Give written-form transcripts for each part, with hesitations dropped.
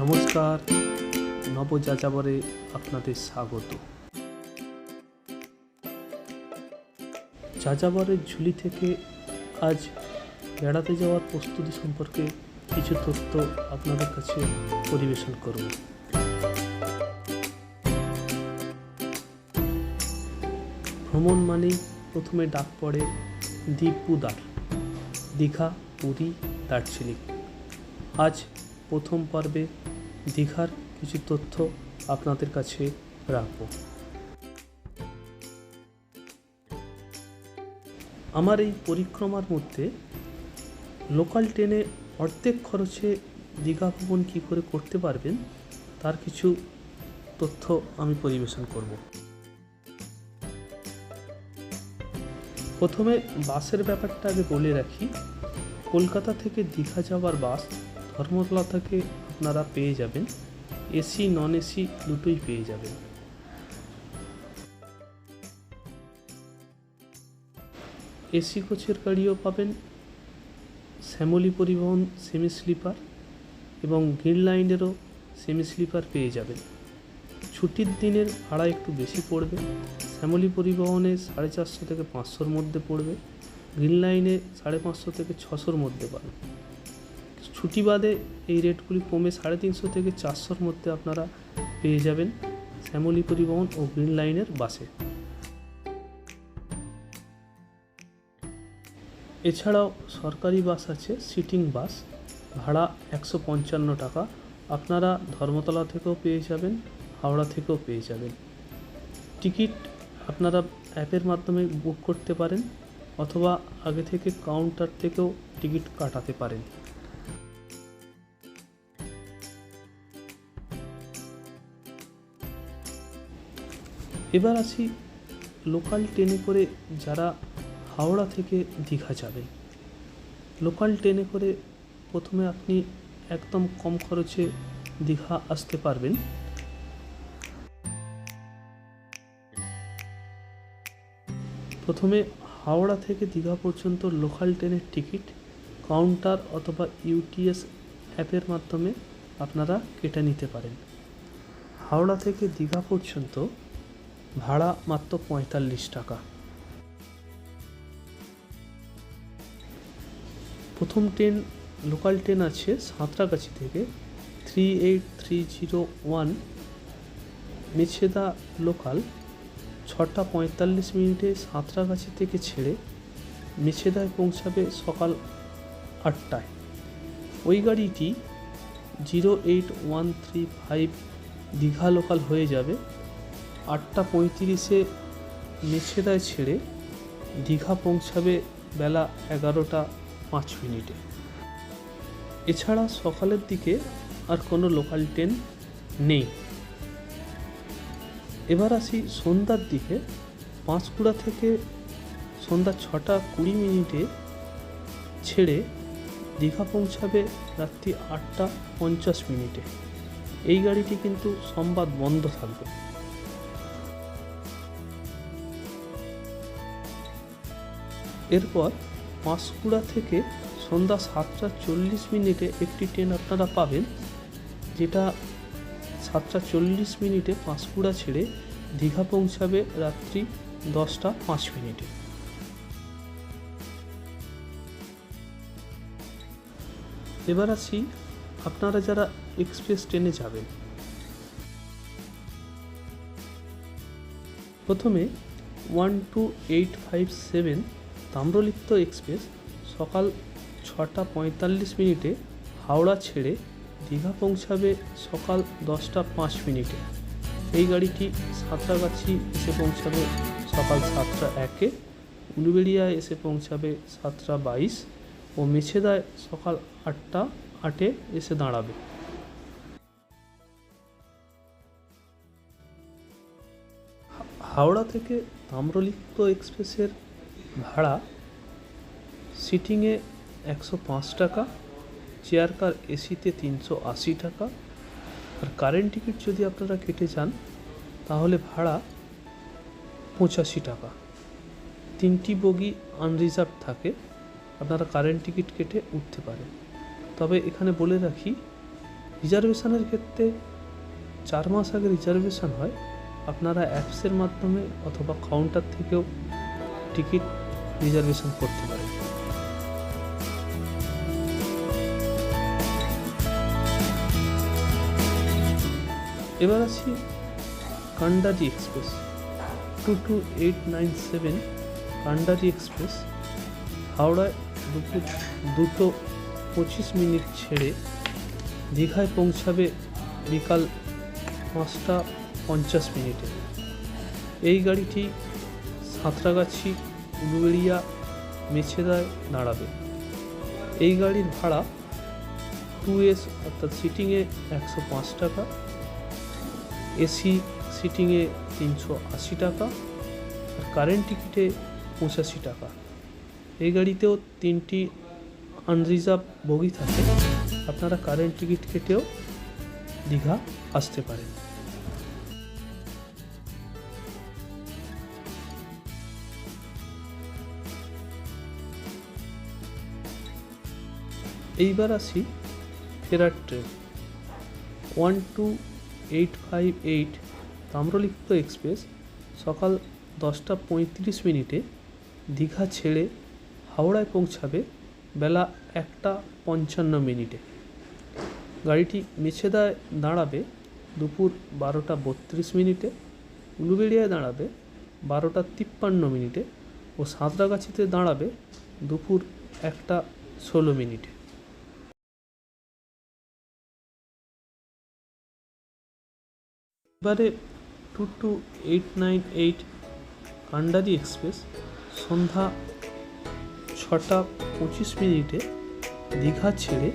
নমস্কার, নবযাযাবরে আপনাদের স্বাগত। যাযাবরের ঝুলি থেকে আজ বেড়াতে যাওয়ার প্রস্তুতি সম্পর্কে কিছু তথ্য আপনাদের কাছে পরিবেশন করব। ভ্রমণ মানেই প্রথমে ডাক পড়ে দ্বীপ-উদার, দীঘা, পুরী, দার্জিলিং। আজ প্রথম পর্বে দীঘার কিছু তথ্য আপনাদের কাছে রাখব। আমার এই পরিক্রমার মধ্যে লোকাল ট্রেনে অর্ধেক খরচে দীঘা ভ্রমণ কী করে করতে পারবেন তার কিছু তথ্য আমি পরিবেশন করব। প্রথমে বাসের ব্যাপারটা আগে বলে রাখি। কলকাতা থেকে দীঘা যাওয়ার বাস ধর্মতলা থেকে আপনারা পেয়ে যাবেন, এসি নন এসি দুটোই পেয়ে যাবেন। এসি কোচের গাড়িও পাবেন, শ্যামলী পরিবহন সেমি স্লিপার এবং গ্রিন লাইনেরও সেমি স্লিপার পেয়ে যাবেন। ছুটির দিনের ভাড়া একটু বেশি পড়বে। শ্যামলী পরিবহনে 450 থেকে 500-র মধ্যে পড়বে, গ্রিন লাইনে 550 থেকে 600-র মধ্যে পাবেন। ছুটি বাদে এই রেটগুলি কমে 350 থেকে 400-র মধ্যে আপনারা পেয়ে যাবেন শ্যামলী পরিবহন ও গ্রিন লাইনের বাসে। এছাড়াও সরকারি বাস আছে, সিটিং বাস, ভাড়া 155 টাকা। আপনারা ধর্মতলা থেকেও পেয়ে যাবেন, হাওড়া থেকেও পেয়ে যাবেন। টিকিট আপনারা অ্যাপের মাধ্যমে বুক করতে পারেন অথবা আগে থেকে কাউন্টার থেকেও টিকিট কাটাতে পারেন। এবার আসি লোকাল ট্রেনে করে যারা হাওড়া থেকে দীঘা যাবেন। লোকাল ট্রেনে করে প্রথমে আপনি একদম কম খরচে দীঘা আসতে পারবেন। প্রথমে হাওড়া থেকে দীঘা পর্যন্ত লোকাল ট্রেনের টিকিট কাউন্টার অথবা ইউটিএস অ্যাপের মাধ্যমে আপনারা কেটে নিতে পারেন। হাওড়া থেকে দীঘা পর্যন্ত ভাড়া মাত্র 45 টাকা। প্রথম ট্রেন লোকাল ট্রেন আছে সাঁতরাগাছি থেকে 38301 মেছেদা লোকাল 6টা 45 মিনিটে সাঁতরাগাছি থেকে ছেড়ে মেছেদায় পৌঁছাবে সকাল 8টায়। ওই গাড়িটি 08135 দীঘা লোকাল হয়ে যাবে 8টা 35-এ মেছেদায় ছেড়ে দীঘা পৌঁছাবে বেলা 11টা 5 মিনিটে। এছাড়া সকালের দিকে আর কোনো লোকাল ট্রেন নেই। এবার আসি সন্ধ্যার দিকে। পাঁশকুড়া থেকে সন্ধ্যা 6টা 20 মিনিটে ছেড়ে দীঘা পৌঁছাবে রাত্রি 8টা 50 মিনিটে। এই গাড়িটি কিন্তু সোমবার বন্ধ থাকবে। এরপর পাঁশকুড়া থেকে সন্ধ্যা 7টা 40 মিনিটে একটি ট্রেন আপনারা পাবেন, যেটা 7টা 40 মিনিটে পাঁশকুড়া ছেড়ে দীঘা পৌঁছাবে রাত্রি 10টা 5 মিনিটে। এবার আসি আপনারা যারা এক্সপ্রেস ট্রেনে যাবেন। প্রথমে 12857 তাম্রলিপ্ত এক্সপ্রেস সকাল 6টা 45 মিনিটে হাওড়া ছেড়ে দীঘা পৌঁছাবে সকাল 10টা 5 মিনিটে। এই গাড়িটি সাঁতরাগাছি এসে পৌঁছাবে সকাল 7টা 1-এ, উলুবেড়িয়ায় এসে পৌঁছাবে 7টা 22 ও মেছেদায় সকাল 8টা 8-এ এসে দাঁড়াবে। হাওড়া থেকে তাম্রলিপ্ত এক্সপ্রেসের ভাড়া সিটিংয়ে 105 টাকা, চেয়ার কার এসিতে 380 টাকা, আর কারেন্ট টিকিট যদি আপনারা কেটে যান তাহলে ভাড়া 85 টাকা। 3টি বগি আনরিজার্ভ থাকে, আপনারা কারেন্ট টিকিট কেটে উঠতে পারেন। তবে এখানে বলে রাখি রিজার্ভেশনের ক্ষেত্রে 4 মাস আগে রিজার্ভেশন হয়। আপনারা অ্যাপসের মাধ্যমে অথবা কাউন্টার থেকেও টিকিট রিজার্ভেশন করতে পারেন। এবার আসি কান্ডারি এক্সপ্রেস 22897 কান্ডারি এক্সপ্রেস হাওড়ায় দুপুর 2:25 ছেড়ে দীঘায় পৌঁছাবে বিকাল 5:50। এই গাড়িটি সাঁতরাগাছি, উলুবেড়িয়া, মেছেদায় দাঁড়াবে। এই গাড়ির ভাড়া 2S অর্থাৎ সিটিংয়ে 105 টাকা, এসি সিটিংয়ে 380 টাকা, আর কারেন্ট টিকিটে 85 টাকা। এই গাড়িতেও 3টি আনরিজার্ভ বগি থাকে। আপনারা কারেন্ট টিকিট কেটেও দীঘা আসতে পারেন। এইবার আসি ফেরার ট্রেন 12858 তাম্রলিপ্ত এক্সপ্রেস সকাল 10:35 দীঘা ছেড়ে হাওড়ায় পৌঁছাবে বেলা 1:55। গাড়িটি মেছেদায় দাঁড়াবে দুপুর 12:32, উলুবেড়িয়ায় দাঁড়াবে 12:53 ও সাঁতরাগাছিতে দাঁড়াবে দুপুর 1:16। এবারে 22898 কান্ডারি এক্সপ্রেস সন্ধ্যা 6:25 দীঘা ছেড়ে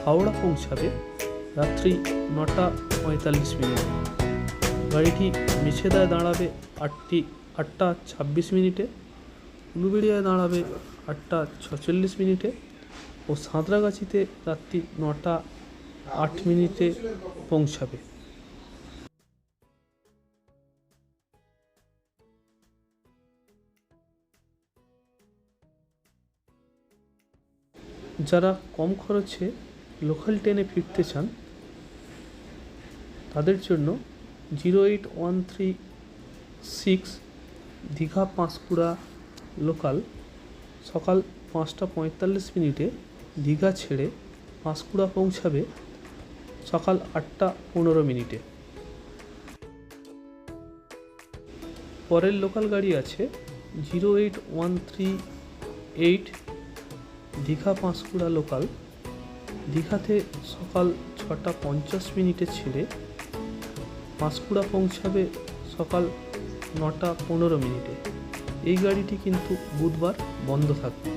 হাওড়া পৌঁছাবে রাত্রি 9:45। গাড়িটি মেছেদায় দাঁড়াবে 8:26, উলুবেড়িয়ায় দাঁড়াবে 8:46 ও সাঁতরাগাছিতে রাত্রি 9:08 পৌঁছাবে। যারা কম খরচে লোকাল ট্রেনে ফিরতে চান তাদের জন্য 08136 দীঘা পাঁশকুড়া লোকাল সকাল 5:45 দীঘা ছেড়ে পাঁশকুড়া পৌঁছাবে সকাল 8:15। পরের লোকাল গাড়ি আছে 08138 দীঘা পাঁশকুড়া লোকাল দীঘাতে সকাল 6:50 ছেড়ে পাঁশকুড়া পৌঁছাবে সকাল 9:15। এই গাড়িটি কিন্তু বুধবার বন্ধ থাকবে।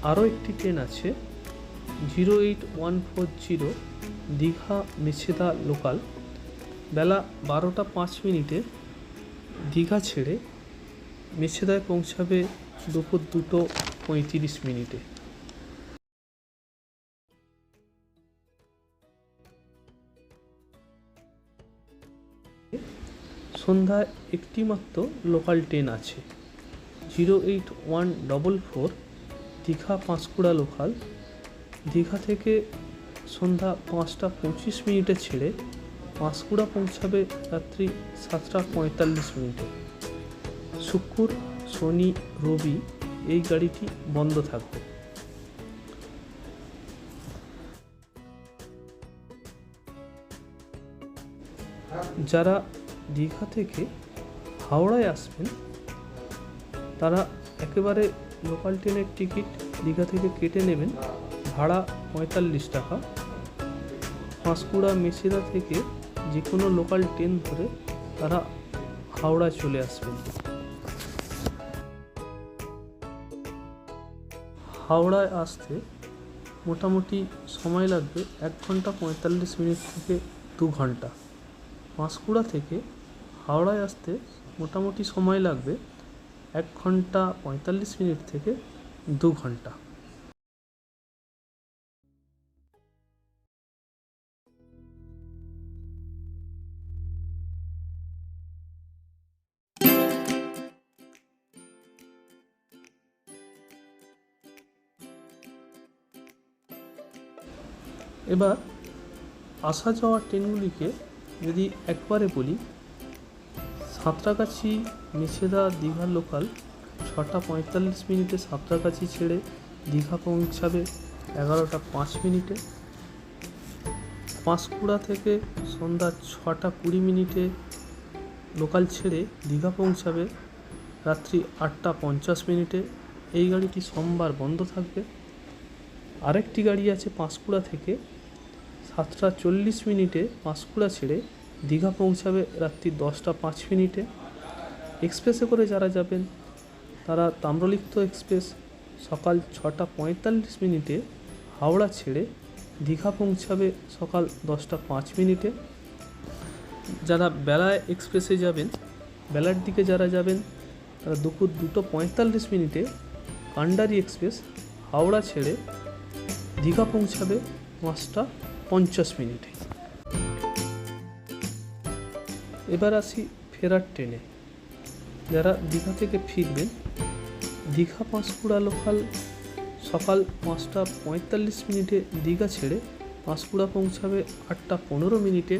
আরও একটি ট্রেন আছে 08140 দীঘা মেছেদা লোকাল বেলা 12:05 দীঘা ছেড়ে মেছেদায় পৌঁছাবে দুপুর 2:35। সন্ধ্যায় একটি মাত্র লোকাল ট্রেন আছে 08144 দীঘা পাঁশকুড়া লোকাল দীঘা থেকে সন্ধ্যা 5:25 ছেড়ে পাঁশকুড়া পৌঁছাবে রাত্রি 7:45। শুক্র, শনি, রবি এই গাড়িটি বন্ধ থাকবে। যারা দীঘা থেকে হাওড়ায় আসবেন তারা একেবারে লোকাল ট্রেনের টিকিট দীঘা থেকে কেটে নেবেন, ভাড়া 45 টাকা। পাঁশকুড়া মেছেদা থেকে যে কোনো লোকাল ট্রেন ধরে তারা হাওড়ায় চলে আসবেন। হাওড়ায় আসতে মোটামুটি সময় লাগবে 1 ঘন্টা 45 মিনিট থেকে 2 ঘন্টা। পাঁশকুড়া থেকে হাওড়ায় আসতে মোটামুটি সময় লাগবে 1 ঘন্টা 45 মিনিট থেকে 2 ঘন্টা। এবার আসা যাওয়া ট্রেনগুলিকে যদি একবারে বলি, সাঁতরাগাছি মেছেদা দীঘা লোকাল 6:45 সাঁতরাগাছি ছেড়ে দীঘা পৌঁছাবে 11:05। পাঁশকুড়া থেকে সন্ধ্যা 6:20 লোকাল ছেড়ে দীঘা পৌঁছাবে রাত্রি 8:50। এই গাড়িটি সোমবার বন্ধ থাকবে। আরেকটি গাড়ি আছে পাঁশকুড়া থেকে 7:40 পাঁশকুড়া ছেড়ে দীঘা পৌঁছাবে রাত্রি 10:05। এক্সপ্রেসে করে যারা যাবেন তারা তাম্রলিপ্ত এক্সপ্রেস সকাল 6:45 হাওড়া ছেড়ে দীঘা পৌঁছাবে সকাল 10:05। যারা বেলায় এক্সপ্রেসে যাবেন, বেলার দিকে যারা যাবেন তারা দুপুর 2:45 কান্ডারি এক্সপ্রেস হাওড়া ছেড়ে দীঘা পৌঁছাবে 5:50। এবার আসি ফেরার ট্রেনে। যারা দীঘা থেকে ফিরবেন, দীঘা পাঁশকুড়া লোকাল সকাল 5:45 দীঘা ছেড়ে পাঁশকুড়া পৌঁছাবে 8:15।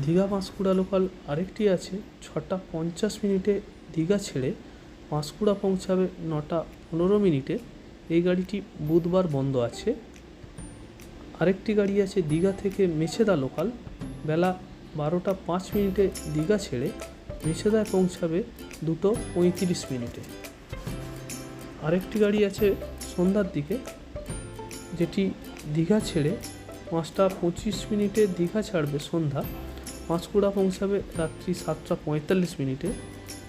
দীঘা পাঁশকুড়া লোকাল আরেকটি আছে 6:50 দীঘা ছেড়ে পাঁশকুড়া পৌঁছাবে 9:15। এই গাড়িটি বুধবার বন্ধ আছে। আরেকটি গাড়ি আছে দীঘা থেকে মেছেদা লোকাল বেলা 12:05 দীঘা ছেড়ে মেছেদায় পৌঁছাবে 2:35। আরেকটি গাড়ি আছে সন্ধ্যার দিকে, যেটি দীঘা ছেড়ে 5:25 দীঘা ছাড়বে সন্ধ্যা, পাঁশকুড়া পৌঁছাবে রাত্রি 7:45।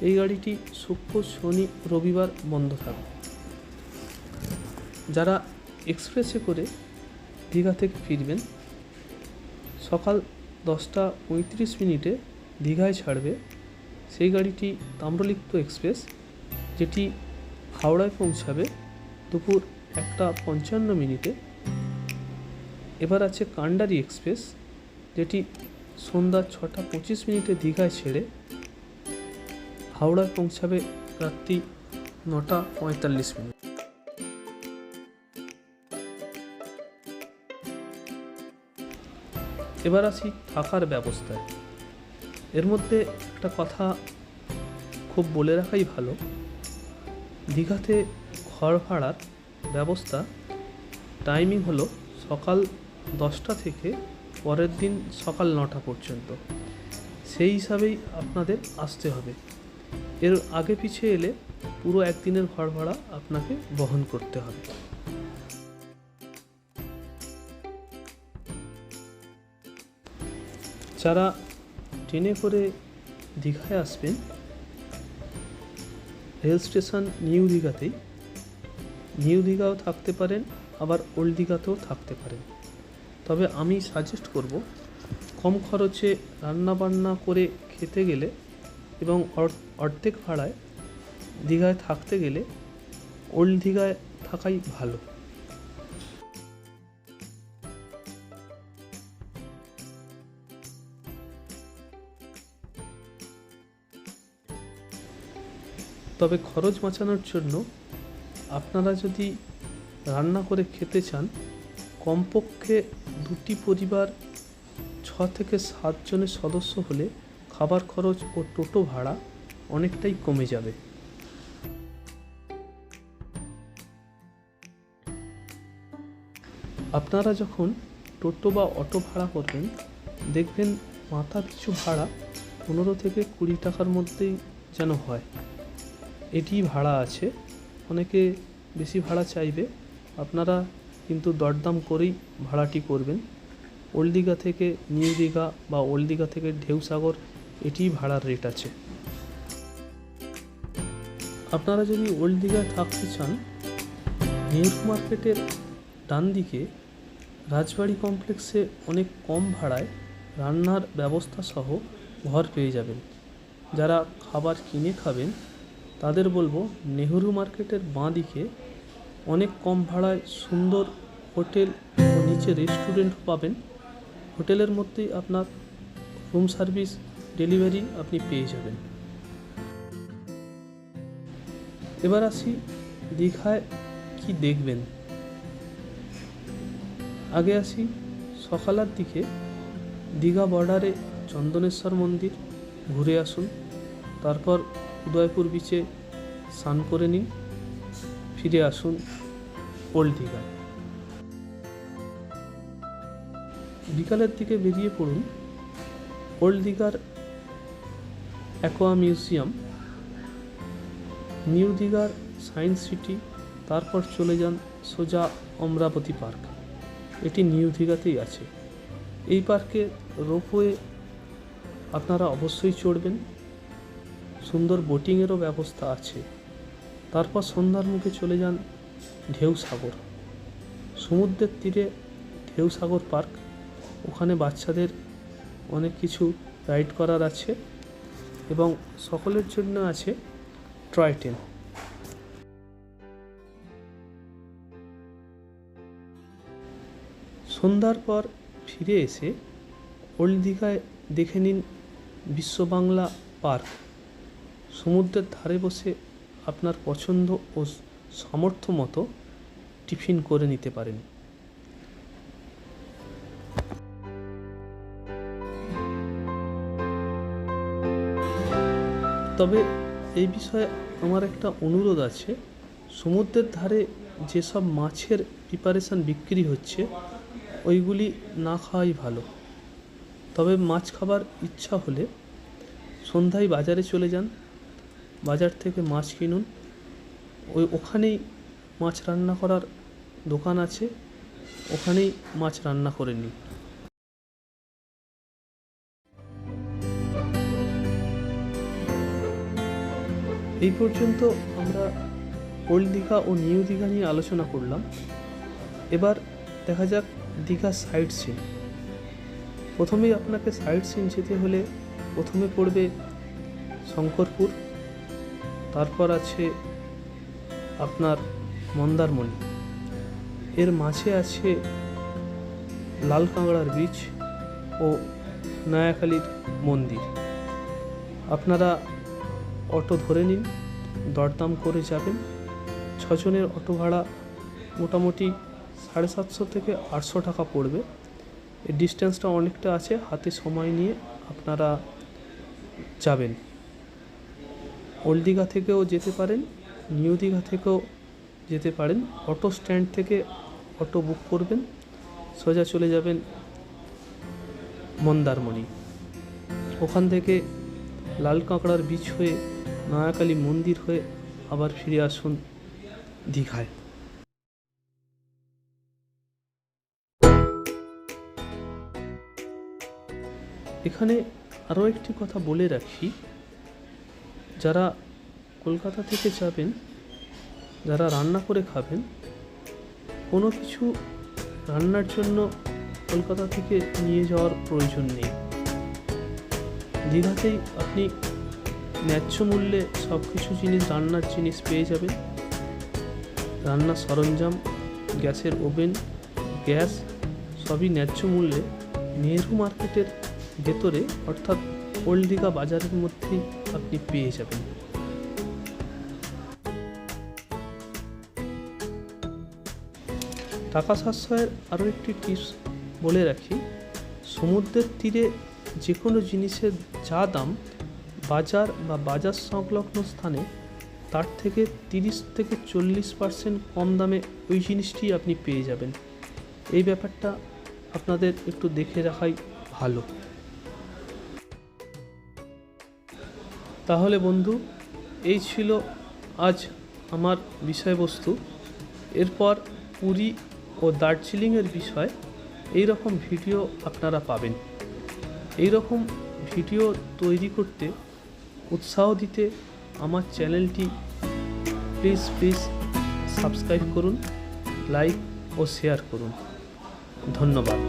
এই গাড়িটি শুক্র, শনি, রবিবার বন্ধ থাকবে। যারা এক্সপ্রেসে করে দীঘা থেকে ফিরবেন, সকাল 10:35 দীঘায় ছাড়বে। সেই গাড়িটি তাম্রলিপ্ত এক্সপ্রেস, যেটি হাওড়ায় পৌঁছাবে দুপুর 1:55। এবার আছে কান্ডারি এক্সপ্রেস, যেটি সন্ধ্যা 6:25 দীঘায় ছেড়ে হাওড়ায় পৌঁছাবে রাত্রি 9:45। এবার আসি থাকার ব্যবস্থায়। এর মধ্যে একটা কথা খুব বলে রাখাই ভালো, দীঘাতে ঘর ভাড়ার ব্যবস্থা টাইমিং হলো সকাল 10টা থেকে পরের দিন সকাল 9টা পর্যন্ত। সেই হিসাবেই আপনাদের আসতে হবে। এর আগে পিছিয়ে এলে পুরো একদিনের ঘর ভাড়া আপনাকে বহন করতে হবে। যারা ট্রেনে করে দীঘায় আসবেন, রেল স্টেশন নিউ দীঘাতেই, নিউ দীঘাও থাকতে পারেন, আবার ওল্ড দীঘাতেও থাকতে পারেন। তবে আমি সাজেস্ট করব কম খরচে রান্নাবান্না করে খেতে গেলে এবং অর্ধেক ভাড়ায় দীঘায় থাকতে গেলে ওল্ড দীঘায় থাকাই ভালো। তবে খরচ বাঁচানোর জন্য আপনারা যদি রান্না করে খেতে চান, কমপক্ষে 2টি পরিবার 6 থেকে 7 জনের সদস্য হলে খাবার খরচ ও টোটো ভাড়া অনেকটাই কমে যাবে। আপনারা যখন টোটো বা অটো ভাড়া করবেন, দেখবেন মাথা পিছু ভাড়া 15 থেকে 20 টাকার মধ্যেই যেন হয়। এটি ভাড়া আছে, অনেকে বেশি ভাড়া চাইবে, আপনারা কিন্তু দরদাম করেই ভাড়াটি করবেন। ওল্ড দীঘা থেকে নিউ দীঘা বা ওল্ড দীঘা থেকে ঢেউসাগর এটি ভাড়ার রেট আছে। আপনারা যদি ওল্ড দীঘায় থাকতে চান, নেহরু মার্কেটের ডান দিকে রাজবাড়ি কমপ্লেক্সে অনেক কম ভাড়ায় রান্নার ব্যবস্থা সহ ঘর পেয়ে যাবেন। যারা খাবার কিনে খাবেন তাদের বলবো, নেহরু মার্কেটের বাঁ দিকে অনেক কম ভাড়ায় সুন্দর হোটেল ও নিচে রেস্টুরেন্ট পাবেন। হোটেলের মধ্যেই আপনার রুম সার্ভিস, ডেলিভারি আপনি পেয়ে যাবেন। এবার আসি দীঘায় কি দেখবেন। আগে আসি সকালের দিকে দীঘা বর্ডারে চন্দনেশ্বর মন্দির ঘুরে আসুন, তারপর উদয়পুর বিচে স্নান করে নিন, ফিরে আসুন ওল্ড দীঘায়। বিকালের দিকে বেরিয়ে পড়ুন ওল্ড দীঘার অ্যাকোয়া মিউজিয়াম, নিউ দীঘার সায়েন্স সিটি, তারপর চলে যান সোজা অমরাবতী পার্ক। এটি নিউ দীঘাতেই আছে। এই পার্কে রোপওয়ে আপনারা অবশ্যই চড়বেন, সুন্দর বোটিংয়েরও ব্যবস্থা আছে। তারপর সন্ধ্যার মুখে চলে যান ঢেউসাগর, সমুদ্রের তীরে ঢেউসাগর পার্ক। ওখানে বাচ্চাদের অনেক কিছু রাইড করার আছে এবং সকলের জন্য আছে টয় ট্রেন। সন্ধ্যার পর ফিরে এসে ওল্ড দীঘায় দেখে নিন বিশ্ব বাংলা পার্ক। সমুদ্রের ধারে বসে আপনার পছন্দ ও সামর্থ্য মতো টিফিন করে নিতে পারেন। তবে এই বিষয়ে আমার একটা অনুরোধ আছে, সমুদ্রের ধারে যেসব মাছের প্রিপারেশন বিক্রি হচ্ছে ওইগুলি না খাওয়াই ভালো। তবে মাছ খাবার ইচ্ছা হলে সন্ধ্যায় বাজারে চলে যান, বাজার থেকে মাছ কিনুন। ওখানেই মাছ রান্না করার দোকান আছে, ওখানেই মাছ রান্না করে নিন। এই পর্যন্ত আমরা ওল্ড দীঘা ও নিউ দীঘা নিয়ে আলোচনা করলাম। এবার দেখা যাক দীঘা সাইট সিন। প্রথমেই আপনাকে সাইট সিন যেতে হলে প্রথমে পড়বে শঙ্করপুর, তারপর আছে আপনার মন্দারমণি, এর মাঝে আছে লাল কাঁকড়ার বীচ ও নয়াখালীর মন্দির। আপনারা অটো ধরে নিন, দরদাম করে যাবেন। 6 জনের অটো ভাড়া মোটামুটি 750 থেকে 800 টাকা পড়বে। এই ডিস্টেন্সটা অনেকটা আছে, হাতে সময় নিয়ে আপনারা যাবেন। ওল্ড দীঘা থেকেও যেতে পারেন, নিউ দীঘা থেকেও যেতে পারেন। অটো স্ট্যান্ড থেকে অটো বুক করবেন, সোজা চলে যাবেন মন্দারমণি। ওখান থেকে লাল কাঁকড়ার বীচ হয়ে নয়াখালী মন্দির হয়ে আবার ফিরে আসুন দীঘায়। এখানে আরও একটি কথা বলে রাখি, যারা কলকাতা থেকে যাবেন, যারা রান্না করে খাবেন, কোনো কিছু রান্নার জন্য কলকাতা থেকে নিয়ে যাওয়ার প্রয়োজন নেই। দীঘাতেই আপনি ন্যায্য মূল্যে সব কিছু জিনিস, রান্নার জিনিস পেয়ে যাবেন। রান্নার সরঞ্জাম, গ্যাসের ওভেন, গ্যাস সবই ন্যায্য মূল্যে নেহেরু মার্কেটের ভেতরে অর্থাৎ ওল্ড দীঘা বাজারের মধ্যেই আপনি পেয়ে যাবেন। টাকা সাশ্রয়ের আরও একটি টিপস বলে রাখি, সমুদ্রের তীরে যে কোনো জিনিসের যা দাম বাজার বা বাজার সংলগ্ন স্থানে তার থেকে 30 থেকে 40% কম দামে ওই জিনিসটি আপনি পেয়ে যাবেন। এই ব্যাপারটা আপনাদের একটু দেখে রাখাই ভালো। তাহলে বন্ধু, এই ছিল আজ আমার বিষয়বস্তু। এরপর পুরী ও দার্জিলিংয়ের বিষয় এই রকম ভিডিও আপনারা পাবেন। এই রকম ভিডিও তৈরি করতে উৎসাহ দিতে আমার চ্যানেলটি প্লিজ সাবস্ক্রাইব করুন, লাইক ও শেয়ার করুন। ধন্যবাদ।